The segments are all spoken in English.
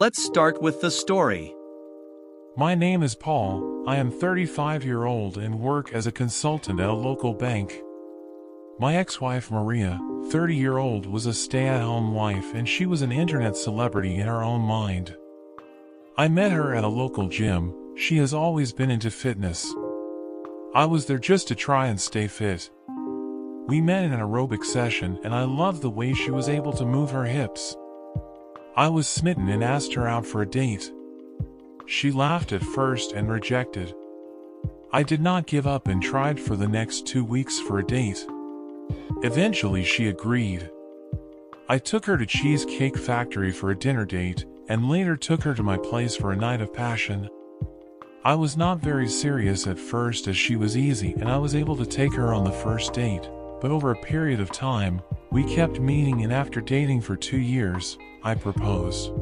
Let's start with the story. My name is Paul. I am 35-year-old and work as a consultant at a local bank. My ex-wife Maria, 30-year-old, was a stay-at-home wife and she was an internet celebrity in her own mind. I met her at a local gym. She has always been into fitness. I was there just to try and stay fit. We met in an aerobic session and I loved the way she was able to move her hips. I was smitten and asked her out for a date. She laughed at first and rejected. I did not give up and tried for the next 2 weeks for a date. Eventually she agreed. I took her to Cheesecake Factory for a dinner date, and later took her to my place for a night of passion. I was not very serious at first as she was easy and I was able to take her on the first date, but over a period of time, we kept meeting and after dating for 2 years, I proposed.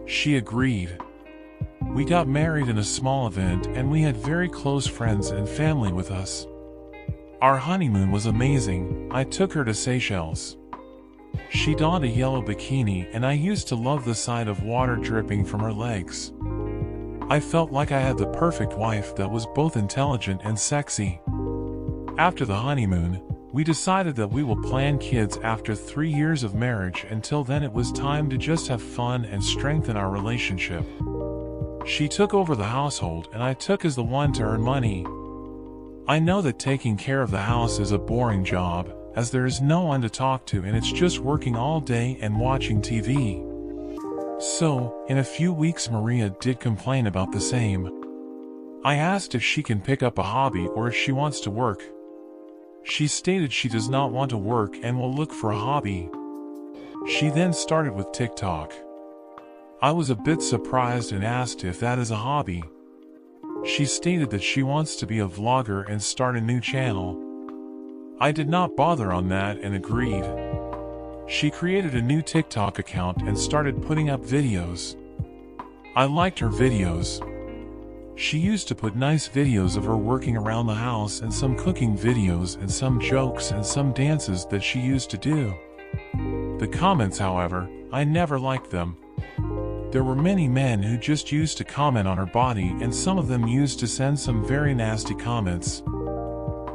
She agreed. We got married in a small event and we had very close friends and family with us. Our honeymoon was amazing. I took her to Seychelles. She donned a yellow bikini and I used to love the sight of water dripping from her legs. I felt like I had the perfect wife that was both intelligent and sexy. After the honeymoon, we decided that we will plan kids after 3 years of marriage. Until then it was time to just have fun and strengthen our relationship. She took over the household and I took as the one to earn money. I know that taking care of the house is a boring job, as there is no one to talk to and it's just working all day and watching TV. So, in a few weeks Maria did complain about the same. I asked if she can pick up a hobby or if she wants to work. She stated she does not want to work and will look for a hobby. She then started with TikTok. I was a bit surprised and asked if that is a hobby. She stated that she wants to be a vlogger and start a new channel. I did not bother on that and agreed. She created a new TikTok account and started putting up videos. I liked her videos. She used to put nice videos of her working around the house and some cooking videos and some jokes and some dances that she used to do. The comments, however, I never liked them. There were many men who just used to comment on her body and some of them used to send some very nasty comments.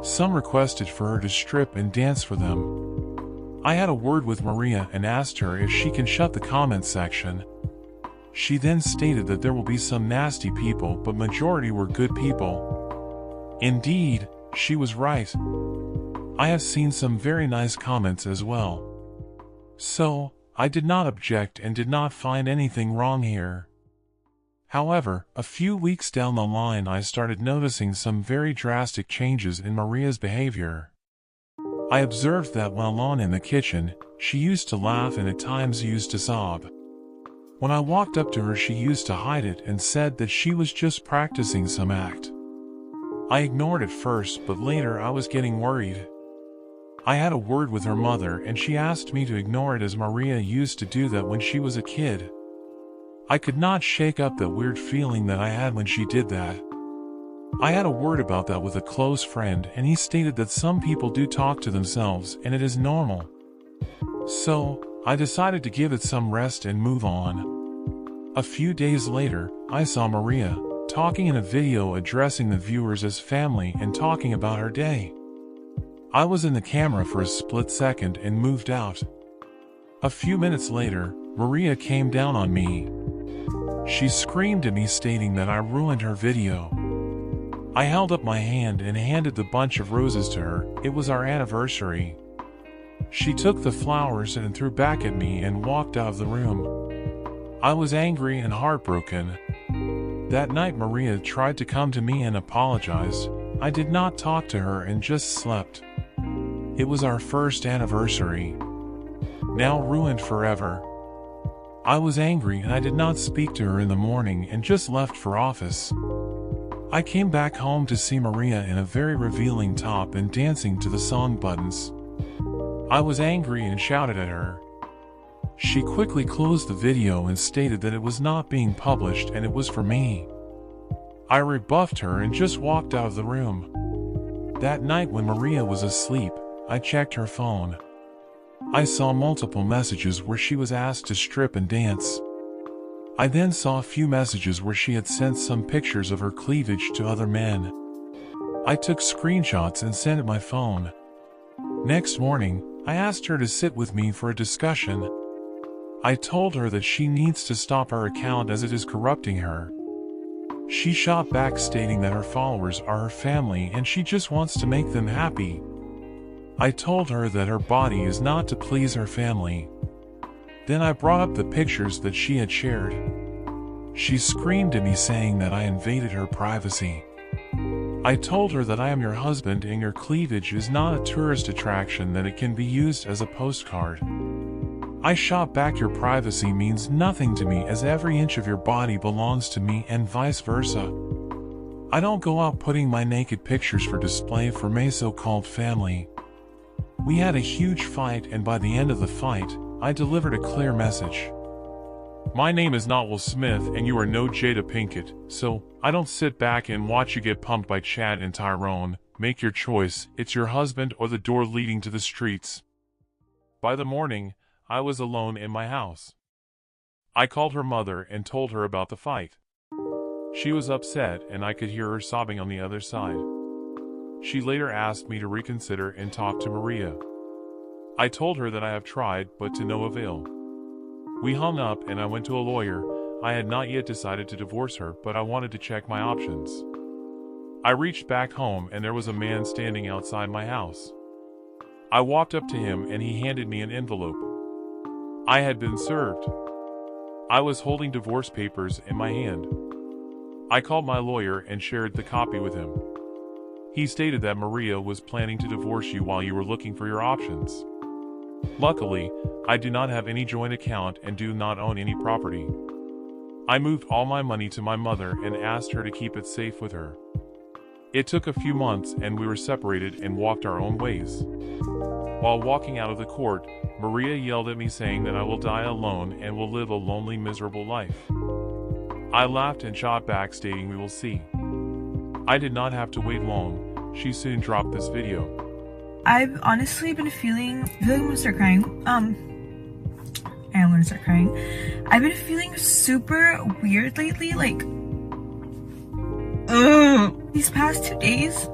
Some requested for her to strip and dance for them. I had a word with Maria and asked her if she can shut the comment section. She then stated that there will be some nasty people but majority were good people. Indeed, she was right. I have seen some very nice comments as well. So, I did not object and did not find anything wrong here. However, a few weeks down the line I started noticing some very drastic changes in Maria's behavior. I observed that while alone in the kitchen, she used to laugh and at times used to sob. When I walked up to her she used to hide it and said that she was just practicing some act. I ignored it first but later I was getting worried. I had a word with her mother and she asked me to ignore it as Maria used to do that when she was a kid. I could not shake up that weird feeling that I had when she did that. I had a word about that with a close friend and he stated that some people do talk to themselves and it is normal. So, I decided to give it some rest and move on. A few days later, I saw Maria talking in a video addressing the viewers as family and talking about her day. I was in the camera for a split second and moved out. A few minutes later, Maria came down on me. She screamed at me stating that I ruined her video. I held up my hand and handed the bunch of roses to her. It was our anniversary. She took the flowers and threw back at me and walked out of the room. I was angry and heartbroken. That night Maria tried to come to me and apologized. I did not talk to her and just slept. It was our first anniversary. Now ruined forever. I was angry and I did not speak to her in the morning and just left for office. I came back home to see Maria in a very revealing top and dancing to the song Buttons. I was angry and shouted at her. She quickly closed the video and stated that it was not being published and it was for me. I rebuffed her and just walked out of the room. That night when Maria was asleep, I checked her phone. I saw multiple messages where she was asked to strip and dance. I then saw a few messages where she had sent some pictures of her cleavage to other men. I took screenshots and sent it my phone. Next morning, I asked her to sit with me for a discussion. I told her that she needs to stop her account as it is corrupting her. She shot back stating that her followers are her family and she just wants to make them happy. I told her that her body is not to please her family. Then I brought up the pictures that she had shared. She screamed at me saying that I invaded her privacy. I told her that I am your husband and your cleavage is not a tourist attraction, that it can be used as a postcard. I shot back, your privacy means nothing to me as every inch of your body belongs to me and vice versa. I don't go out putting my naked pictures for display for my so-called family. We had a huge fight, and by the end of the fight, I delivered a clear message. My name is not Will Smith and you are no Jada Pinkett, so I don't sit back and watch you get pumped by Chad and Tyrone. Make your choice, it's your husband or the door leading to the streets. By the morning, I was alone in my house. I called her mother and told her about the fight. She was upset and I could hear her sobbing on the other side. She later asked me to reconsider and talk to Maria. I told her that I have tried, but to no avail. We hung up and I went to a lawyer. I had not yet decided to divorce her, but I wanted to check my options. I reached back home and there was a man standing outside my house. I walked up to him and he handed me an envelope. I had been served. I was holding divorce papers in my hand. I called my lawyer and shared the copy with him. He stated that Maria was planning to divorce you while you were looking for your options. Luckily, I do not have any joint account and do not own any property. I moved all my money to my mother and asked her to keep it safe with her. It took a few months and we were separated and walked our own ways. While walking out of the court, Maria yelled at me saying that I will die alone and will live a lonely, miserable life. I laughed and shot back stating we will see. I did not have to wait long. She soon dropped this video. I've honestly been feeling, I feel like I'm gonna start crying. I am gonna start crying. I've been feeling super weird lately, like, these past 2 days,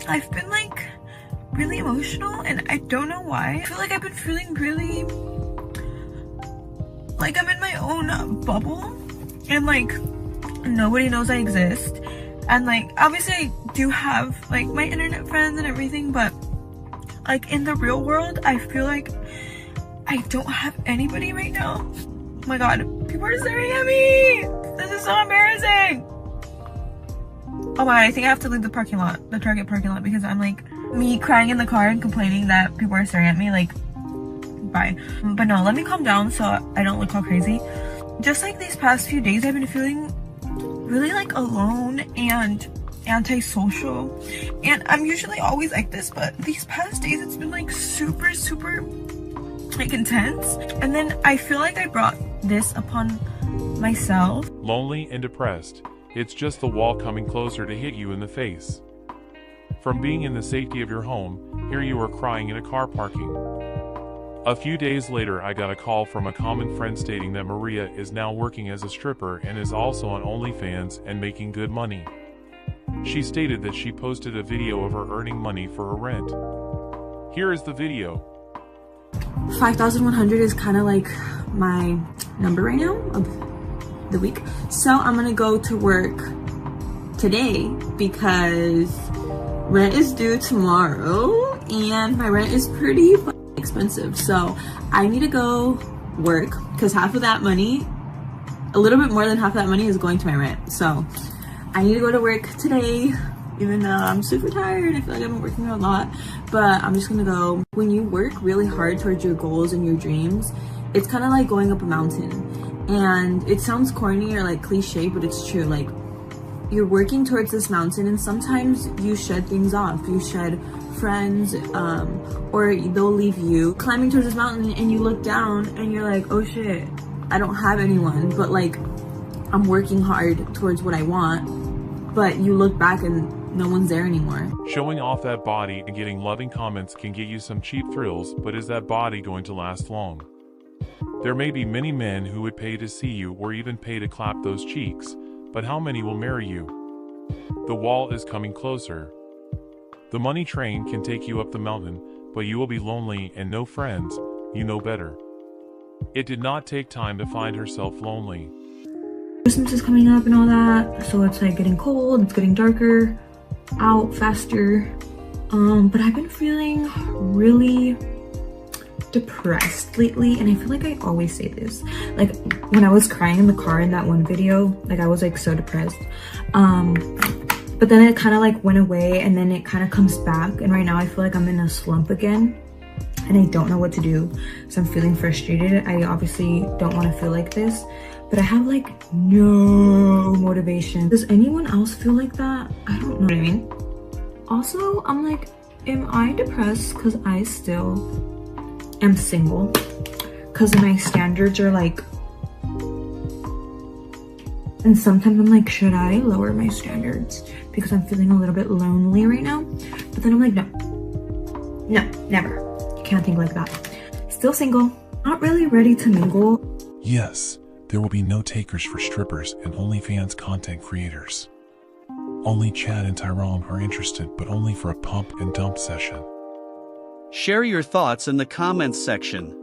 I've been like really emotional and I don't know why. I feel like I've been feeling really, like I'm in my own bubble and like nobody knows I exist. And like, obviously I do have like my internet friends and everything, but like in the real world, I feel like I don't have anybody right now. Oh my god, people are staring at me! This is so embarrassing! Oh my god, I think I have to leave the parking lot, the Target parking lot, because I'm like, me crying in the car and complaining that people are staring at me, like, bye. But no, let me calm down so I don't look all crazy. Just like these past few days, I've been feeling really like alone and antisocial, and I'm usually always like this, but these past days it's been like super like intense, and then I feel like I brought this upon myself. Lonely and depressed, it's just the wall coming closer to hit you in the face. From being in the safety of your home, here you are crying in a car parking. A few days later, I got a call from a common friend stating that Maria is now working as a stripper and is also on OnlyFans and making good money. She stated that she posted a video of her earning money for her rent. Here is the video. 5,100 is kind of like my number right now of the week. So I'm gonna go to work today because rent is due tomorrow and my rent is pretty expensive. So I need to go work because half of that money, a little bit more than half of that money is going to my rent. So I need to go to work today, even though I'm super tired. I feel like I've been working a lot, but I'm just gonna go. When you work really hard towards your goals and your dreams, it's kind of like going up a mountain. And it sounds corny or like cliche, but it's true. Like, you're working towards this mountain and sometimes you shed things off. You shed friends, or they'll leave you. Climbing towards this mountain and you look down and you're like, oh shit, I don't have anyone, but like, I'm working hard towards what I want, but you look back and no one's there anymore. Showing off that body and getting loving comments can get you some cheap thrills, but is that body going to last long? There may be many men who would pay to see you or even pay to clap those cheeks, but how many will marry you? The wall is coming closer. The money train can take you up the mountain, but you will be lonely and no friends. You know better. It did not take time to find herself lonely. Christmas is coming up and all that, so it's like getting cold, it's getting darker, out faster. But I've been feeling really depressed lately, and I feel like I always say this. Like when I was crying in the car in that one video, like I was like so depressed. But then it kind of like went away and then it kind of comes back, and right now I feel like I'm in a slump again and I don't know what to do. So I'm feeling frustrated. I obviously don't want to feel like this, but I have like no motivation. Does anyone else feel like that? I don't know what I mean. Also, I'm like, am I depressed because I still am single? Because my standards are like, and sometimes I'm like, should I lower my standards because I'm feeling a little bit lonely right now? But then I'm like, no, never. Can't think like that. Still single, not really ready to mingle. Yes, there will be no takers for strippers and OnlyFans content creators. Only Chad and Tyrone are interested, but only for a pump and dump session. Share your thoughts in the comments section.